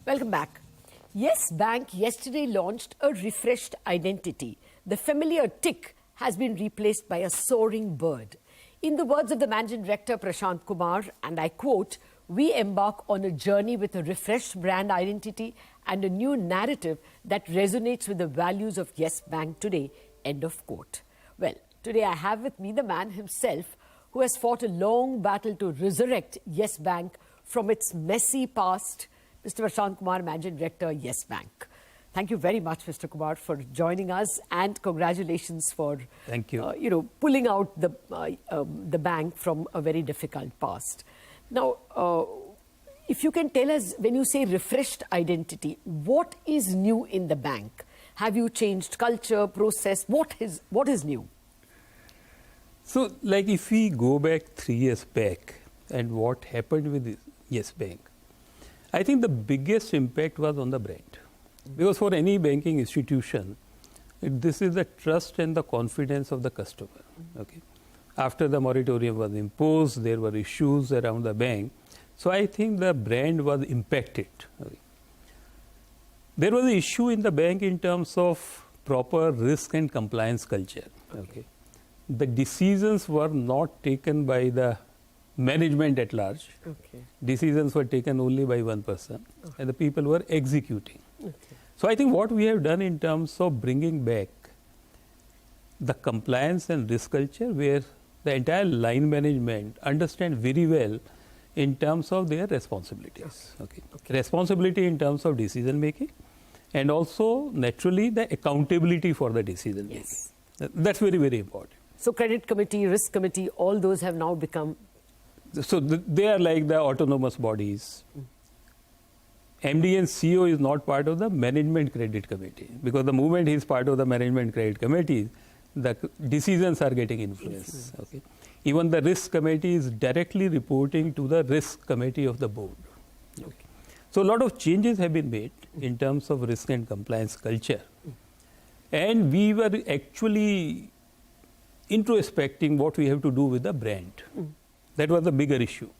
Welcome back. Yes Bank yesterday launched a refreshed identity. The familiar tick has been replaced by a soaring bird. In the words of the Managing Director Prashant Kumar, and I quote, "We embark on a journey with a refreshed brand identity and a new narrative that resonates with the values of Yes Bank today," end of quote. Well, today I have with me the man himself who has fought a long battle to resurrect Yes Bank from its messy past, Mr. Prashant Kumar, Managing Director, Yes Bank. Thank you very much, Mr. Kumar, for joining us, and congratulations for Thank you. Pulling out the bank from a very difficult past. Now, if you can tell us, when you say refreshed identity, what is new in the bank? Have you changed culture, process? What is new? So, like if we go back 3 years back and what happened with Yes Bank, I think the biggest impact was on the brand. Because for any banking institution, this is the trust and the confidence of the customer. Okay. After the moratorium was imposed, there were issues around the bank. So I think the brand was impacted. Okay. There was an issue in the bank in terms of proper risk and compliance culture. Okay. The decisions were not taken by the management at large. Okay. Decisions were taken only by one person, and the people were executing. Okay. So I think what we have done in terms of bringing back the compliance and risk culture, where the entire line management understand very well in terms of their responsibilities. Okay. Responsibility in terms of decision making, and also naturally the accountability for the decision making. Yes. That's very, very important. So credit committee, risk committee, all those have now become... So they are like the autonomous bodies. MD and CEO is not part of the management credit committee, because the moment he is part of the management credit committee, the decisions are getting influenced. Okay. Even the risk committee is directly reporting to the risk committee of the board. Okay. So a lot of changes have been made in terms of risk and compliance culture. And we were actually introspecting what we have to do with the brand. That was the bigger issue.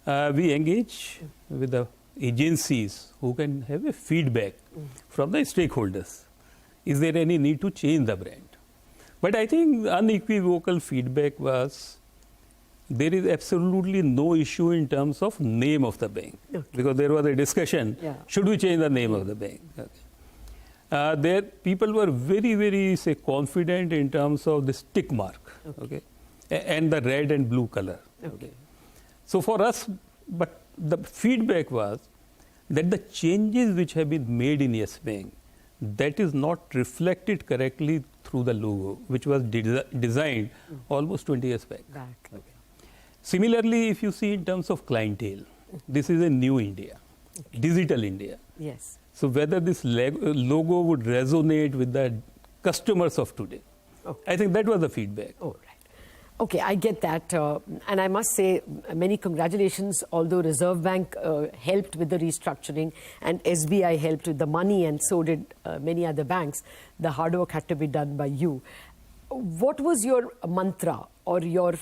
We engage with the agencies who can have a feedback from the stakeholders. Is there any need to change the brand? But I think unequivocal feedback was there is absolutely no issue in terms of name of the bank. Okay. Because there was a discussion, should we change the name of the bank? Okay. There people were very, very confident in terms of this tick mark. Okay. And the red and blue color. Okay. So for us, but the feedback was that the changes which have been made in Yes Bank, that is not reflected correctly through the logo, which was designed almost 20 years back. Okay. Similarly, if you see in terms of clientele, this is a new India, digital India. Yes. So whether this logo would resonate with the customers of today, I think that was the feedback. Oh, right. Okay, I get that. And I must say, many congratulations, although Reserve Bank helped with the restructuring and SBI helped with the money, and so did many other banks. The hard work had to be done by you. What was your mantra or your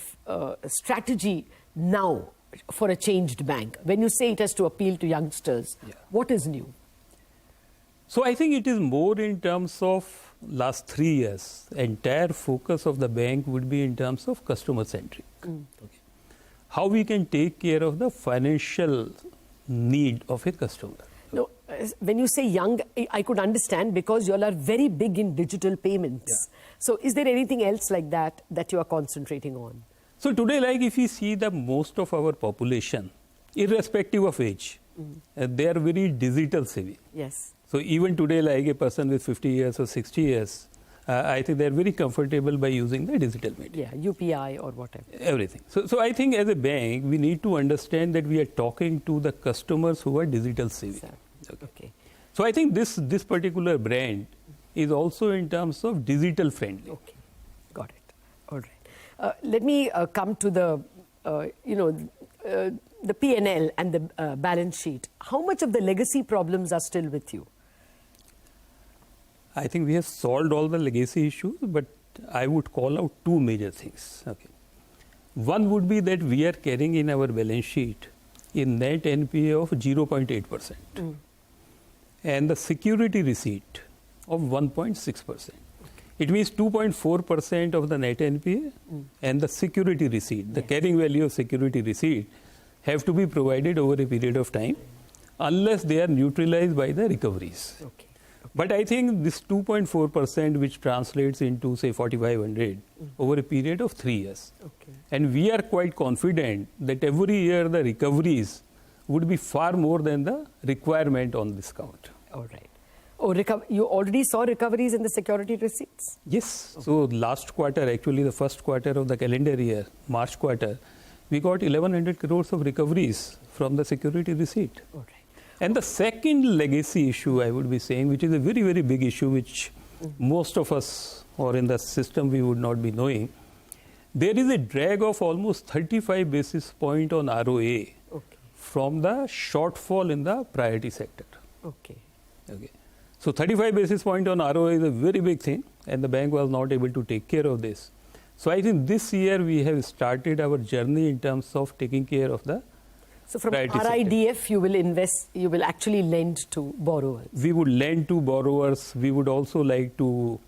strategy now for a changed bank? When you say it has to appeal to youngsters, what is new? So I think it is more in terms of last 3 years, entire focus of the bank would be in terms of customer centric. Okay. How we can take care of the financial need of a customer. No, when you say young, I could understand, because you all are very big in digital payments. So is there anything else like that that you are concentrating on? So today, like if you see the most of our population, irrespective of age, they are very digital savvy. Yes. So even today, like a person with 50 years or 60 years, I think they're very comfortable by using the digital media. Yeah, UPI or whatever. Everything. So I think as a bank, we need to understand that we are talking to the customers who are digital savvy. Okay. So I think this particular brand is also in terms of digital friendly. Okay, got it. All right. Let me come to the, the P&L and the balance sheet. How much of the legacy problems are still with you? I think we have solved all the legacy issues, but I would call out two major things. Okay. One would be that we are carrying in our balance sheet a net NPA of 0.8% and the security receipt of 1.6%. It means 2.4% of the net NPA and the security receipt, the carrying value of security receipt, have to be provided over a period of time unless they are neutralized by the recoveries. Okay. But I think this 2.4%, which translates into, say, 4,500 over a period of 3 years. Okay. And we are quite confident that every year the recoveries would be far more than the requirement on this count. All right. Oh, you already saw recoveries in the security receipts? Yes. Okay. So last quarter, actually the first quarter of the calendar year, March quarter, we got 1,100 crores of recoveries from the security receipt. All right. And the second legacy issue, I would be saying, which is a very, very big issue, which most of us or in the system we would not be knowing, there is a drag of almost 35 basis point on ROA from the shortfall in the priority sector. Okay. So 35 basis point on ROA is a very big thing, and the bank was not able to take care of this. So I think this year we have started our journey in terms of taking care of the So from RIDF, you will invest, you will actually lend to borrowers? We would lend to borrowers. We would also like to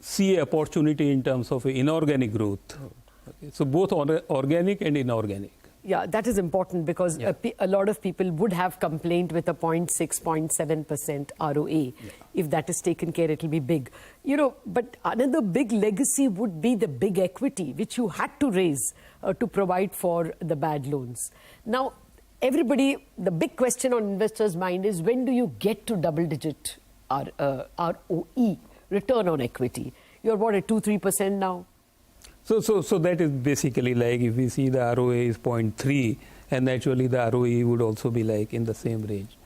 see an opportunity in terms of inorganic growth. Okay. So both organic and inorganic. Yeah, that is important because a lot of people would have complained with a 0.6, 0.7% ROA. If that is taken care, it will be big. You know, but another big legacy would be the big equity, which you had to raise to provide for the bad loans. Now, everybody, the big question on investors' mind is, when do you get to double-digit ROE, return on equity? You're what, at 2-3% now? So that is basically like if we see the ROA is 0.3, and naturally the ROE would also be like in the same range.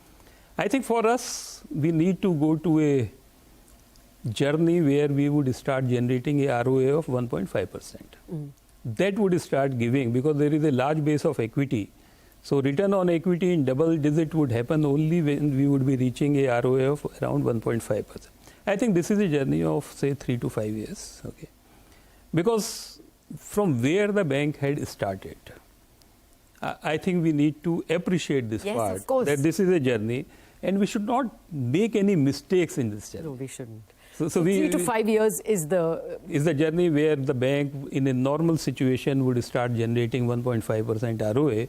I think for us, we need to go to a journey where we would start generating a ROA of 1.5%. That would start giving, because there is a large base of equity. So return on equity in double digit would happen only when we would be reaching a ROA of around 1.5%. I think this is a journey of, say, 3 to 5 years. Okay. Because from where the bank had started, I think we need to appreciate this part, of course, that this is a journey and we should not make any mistakes in this journey. No, we shouldn't. So 3 to 5 years is the journey where the bank in a normal situation would start generating 1.5% ROA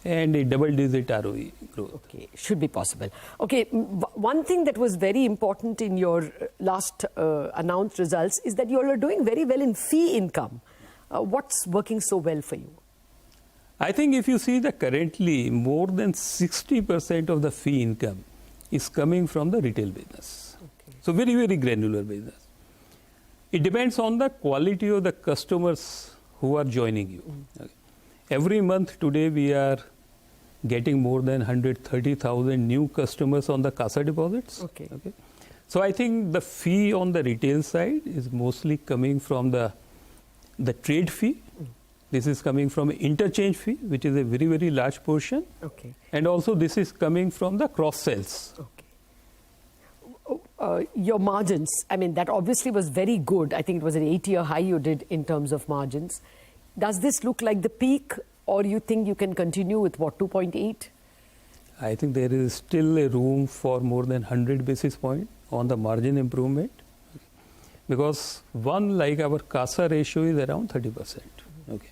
and a double-digit ROE growth. Okay, should be possible. Okay, one thing that was very important in your last announced results is that you all are doing very well in fee income. What's working so well for you? I think if you see that currently more than 60% of the fee income is coming from the retail business. Okay. So very, very granular business. It depends on the quality of the customers who are joining you. Okay. Every month today we are getting more than 130,000 new customers on the CASA deposits. Okay. So I think the fee on the retail side is mostly coming from the trade fee. This is coming from interchange fee, which is a very, very large portion. Okay. And also this is coming from the cross sales. Okay. Your margins, I mean, that obviously was very good. I think it was an 8-year high you did in terms of margins. Does this look like the peak, or you think you can continue with what, 2.8? I think there is still a room for more than 100 basis points on the margin improvement. Because one, like our CASA ratio is around 30%. Okay.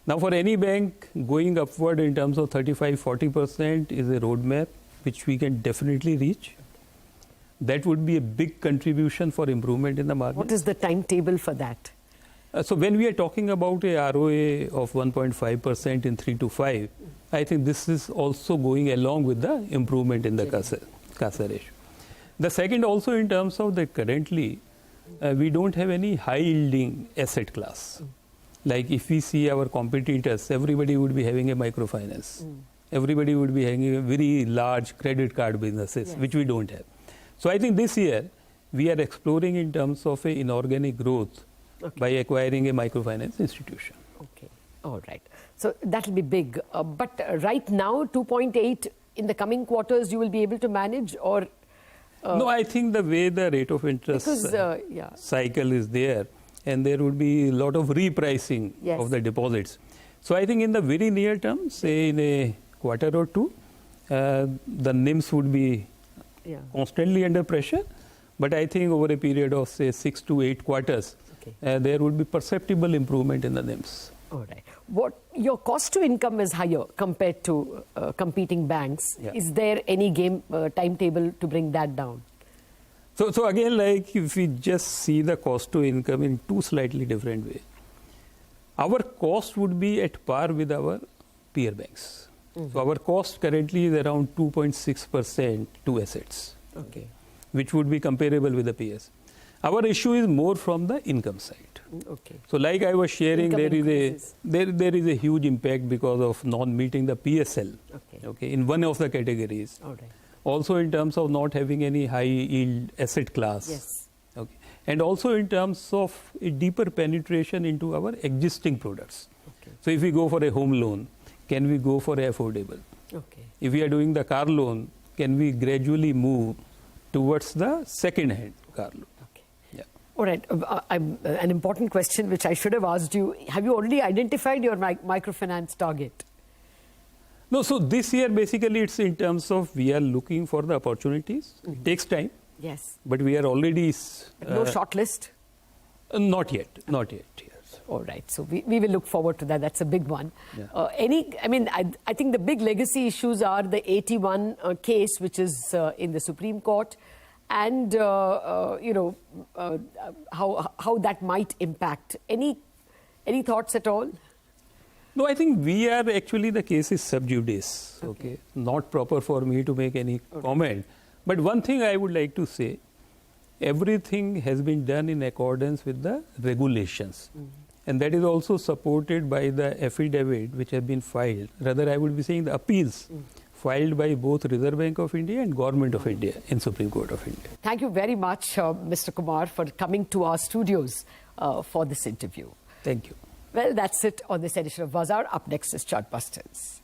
Now for any bank, going upward in terms of 35-40% is a roadmap which we can definitely reach. That would be a big contribution for improvement in the margin. What is the timetable for that? So when we are talking about a ROA of 1.5% in 3 to 5, I think this is also going along with the improvement in the CASA ratio. The second also in terms of that currently, we don't have any high yielding asset class. Like if we see our competitors, everybody would be having a microfinance. Everybody would be having a very large credit card businesses, which we don't have. So I think this year we are exploring in terms of a inorganic growth by acquiring a microfinance institution. Okay, all right. So that will be big. But right now, 2.8 in the coming quarters, you will be able to manage, or? No, I think the way the rate of interest cycle is there, and there would be a lot of repricing of the deposits. So I think in the very near term, say in a quarter or two, the NIMs would be constantly under pressure. But I think over a period of say 6 to 8 quarters, there would be perceptible improvement in the NIMs. All right. What your cost to income is higher compared to competing banks. Yeah. Is there any timetable to bring that down? So again, like if we just see the cost to income in two slightly different ways, our cost would be at par with our peer banks. So our cost currently is around 2.6% to assets, which would be comparable with the peers. Our issue is more from the income side. So like I was sharing, there is a huge impact because of not meeting the PSL in one of the categories. Also in terms of not having any high yield asset class. And also in terms of a deeper penetration into our existing products. So if we go for a home loan, can we go for affordable? If we are doing the car loan, can we gradually move towards the second hand car loan? All right. An important question which I should have asked you. Have you already identified your microfinance target? No, so this year basically it's in terms of we are looking for the opportunities. It takes time. Yes. But we are already... no shortlist? Not yet. Not yet. Yes. All right. So we will look forward to that. That's a big one. I think the big legacy issues are the 81 case which is in the Supreme Court. And, how that might impact. Any thoughts at all? No, I think we are actually, the case is sub judice. Not proper for me to make any comment. But one thing I would like to say, everything has been done in accordance with the regulations. And that is also supported by the affidavit which have been filed. Rather, I would be saying the appeals. Filed by both Reserve Bank of India and Government of India in Supreme Court of India. Thank you very much, Mr. Kumar, for coming to our studios for this interview. Thank you. Well, that's it on this edition of Bazaar. Up next is Chartbusters.